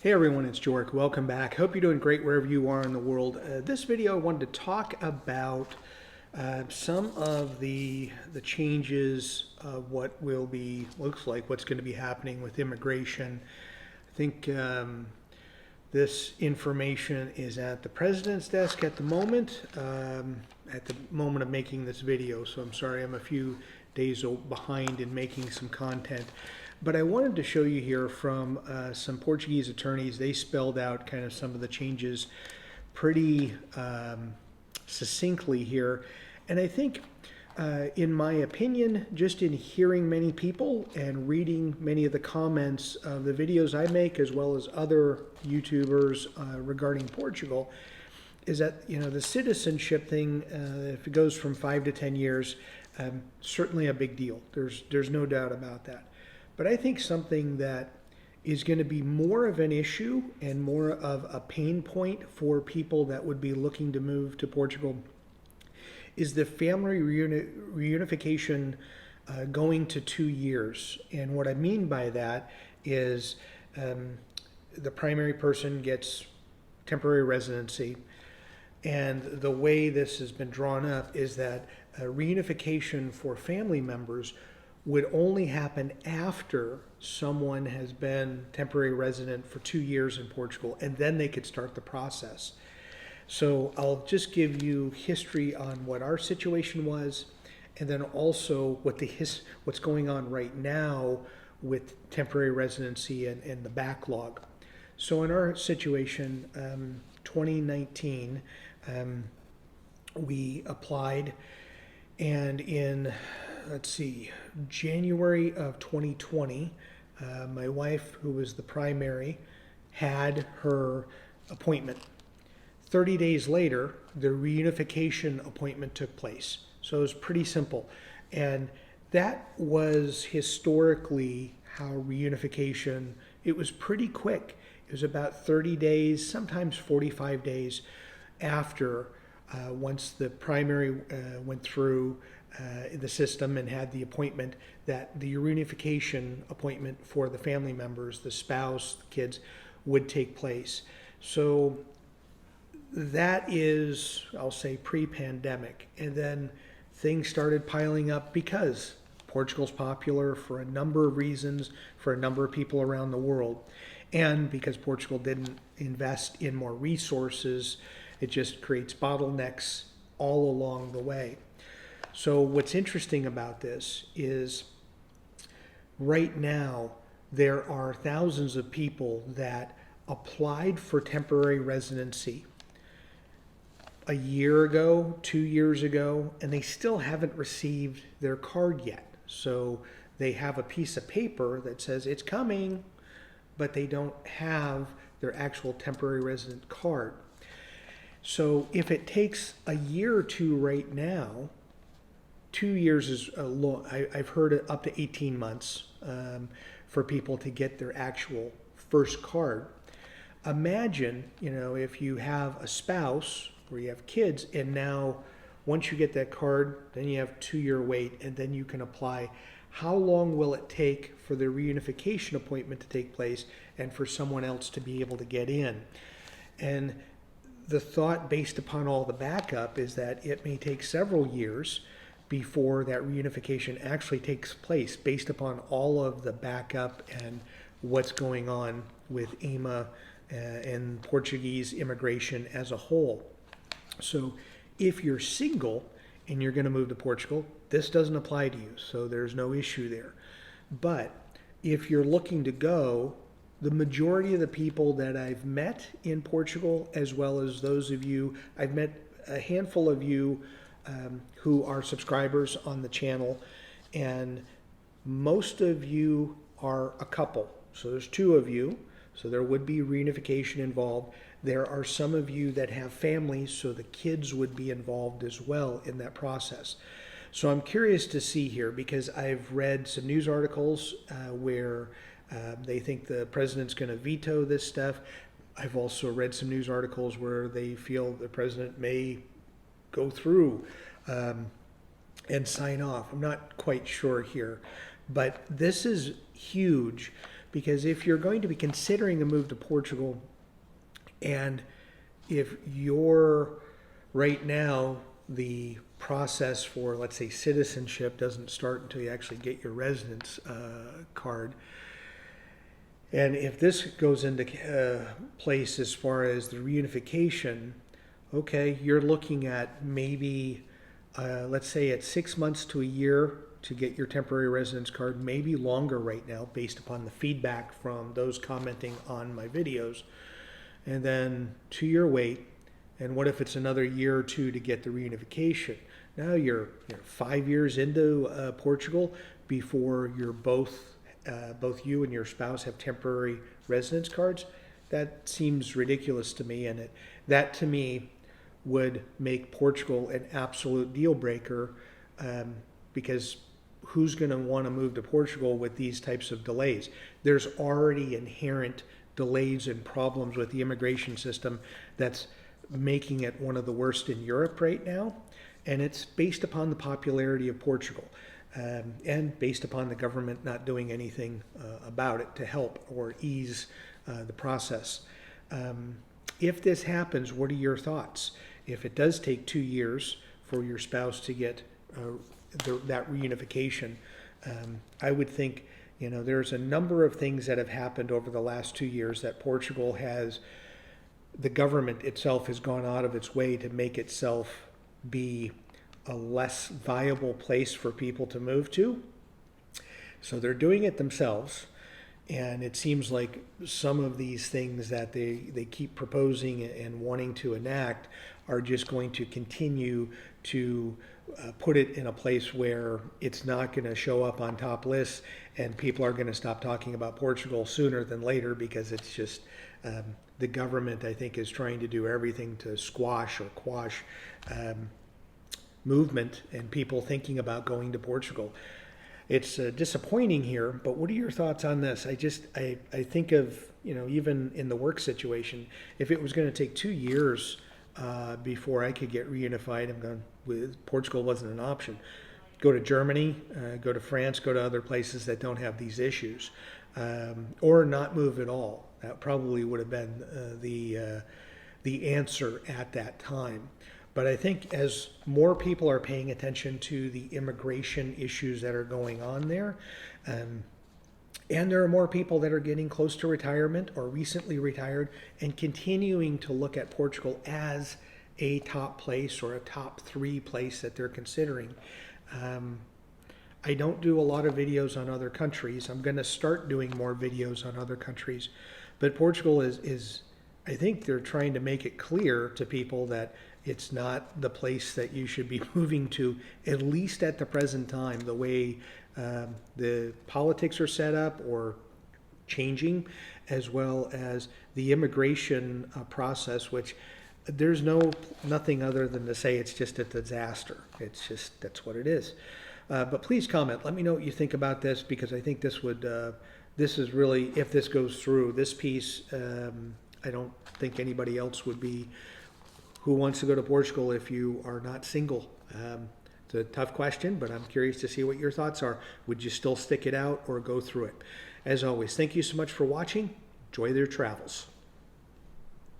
Hey everyone, it's Joric. Welcome back. Hope you're doing great wherever you are in the world. This video I wanted to talk about some of the changes of what looks like what's going to be happening with immigration. I think this information is at the president's desk at the moment of making this video. So I'm sorry I'm a few days behind in making some content. But I wanted to show you here from some Portuguese attorneys. They spelled out kind of some of the changes pretty succinctly here. And I think, in my opinion, just in hearing many people and reading many of the comments of the videos I make, as well as other YouTubers regarding Portugal, is that, the citizenship thing, if it goes from 5 to 10 years, certainly a big deal. There's no doubt about that. But I think something that is going to be more of an issue and more of a pain point for people that would be looking to move to Portugal is the family reunification going to 2 years. And what I mean by that is the primary person gets temporary residency. And the way this has been drawn up is that reunification for family members would only happen after someone has been temporary resident for 2 years in Portugal, and then they could start the process. So I'll just give you history on what our situation was, and then also what's going on right now with temporary residency and the backlog. So in our situation, 2019, we applied, and in January of 2020, my wife, who was the primary, had her appointment. 30 days later, the reunification appointment took place. So it was pretty simple. And that was historically how reunification, it was pretty quick. It was about 30 days, sometimes 45 days after once the primary went through the system and had the appointment, that the reunification appointment for the family members, the spouse, the kids, would take place. So that is, I'll say, pre-pandemic. And then things started piling up because Portugal's popular for a number of reasons, for a number of people around the world. And because Portugal didn't invest in more resources, it just creates bottlenecks all along the way. So what's interesting about this is right now there are thousands of people that applied for temporary residency a year ago, 2 years ago, and they still haven't received their card yet. So they have a piece of paper that says it's coming, but they don't have their actual temporary resident card. So if it takes a year or two right now, 2 years is a long. I've heard up to 18 months for people to get their actual first card. Imagine, if you have a spouse or you have kids, and now once you get that card, then you have 2-year wait, and then you can apply. How long will it take for the reunification appointment to take place and for someone else to be able to get in? And the thought, based upon all the backup, is that it may take several years before that reunification actually takes place, based upon all of the backup and what's going on with IMA and Portuguese immigration as a whole. So if you're single and you're going to move to Portugal, this doesn't apply to you, so there's no issue there. But if you're looking to go, the majority of the people that I've met in Portugal, as well as those of you, I've met a handful of you who are subscribers on the channel, and most of you are a couple. So there's 2 of you, so there would be reunification involved. There are some of you that have families, so the kids would be involved as well in that process. So I'm curious to see here, because I've read some news articles where they think the president's going to veto this stuff. I've also read some news articles where they feel the president may go through and sign off. I'm not quite sure here, but this is huge Because if you're going to be considering a move to Portugal, and if you're right now, the process for, let's say, citizenship doesn't start until you actually get your residence card. And if this goes into place as far as the reunification, okay, you're looking at maybe, let's say it's 6 months to a year to get your temporary residence card, maybe longer right now based upon the feedback from those commenting on my videos. And then 2-year wait. And what if it's another year or two to get the reunification? Now you're 5 years into Portugal before you're both you and your spouse have temporary residence cards. That seems ridiculous to me, and that to me would make Portugal an absolute deal breaker, because who's going to want to move to Portugal with these types of delays? There's already inherent delays and problems with the immigration system that's making it one of the worst in Europe right now, and it's based upon the popularity of Portugal, and based upon the government not doing anything about it to help or ease the process. If this happens, what are your thoughts? If it does take 2 years for your spouse to get that reunification, I would think, there's a number of things that have happened over the last 2 years that Portugal has, the government itself has gone out of its way to make itself be a less viable place for people to move to. So they're doing it themselves. And it seems like some of these things that they keep proposing and wanting to enact are just going to continue to put it in a place where it's not going to show up on top lists, and people are going to stop talking about Portugal sooner than later, because it's just the government, I think, is trying to do everything to squash or quash movement and people thinking about going to Portugal. It's disappointing here, but what are your thoughts on this? I think of, even in the work situation, if it was going to take 2 years before I could get reunified, I'm going with Portugal wasn't an option. Go to Germany, go to France, go to other places that don't have these issues, or not move at all. That probably would have been the answer at that time. But I think as more people are paying attention to the immigration issues that are going on there, and there are more people that are getting close to retirement or recently retired and continuing to look at Portugal as a top place or a top 3 place that they're considering. I don't do a lot of videos on other countries. I'm going to start doing more videos on other countries. But Portugal is, I think they're trying to make it clear to people that it's not the place that you should be moving to, at least at the present time, the way the politics are set up or changing, as well as the immigration process, which there's nothing other than to say it's just a disaster. It's just, that's what it is. But please comment. Let me know what you think about this, because I think this would, this is really, if this goes through, this piece, I don't think anybody else would be who wants to go to Portugal if you are not single. It's a tough question, but I'm curious to see what your thoughts are. Would you still stick it out or go through it? As always, thank you so much for watching. Enjoy your travels.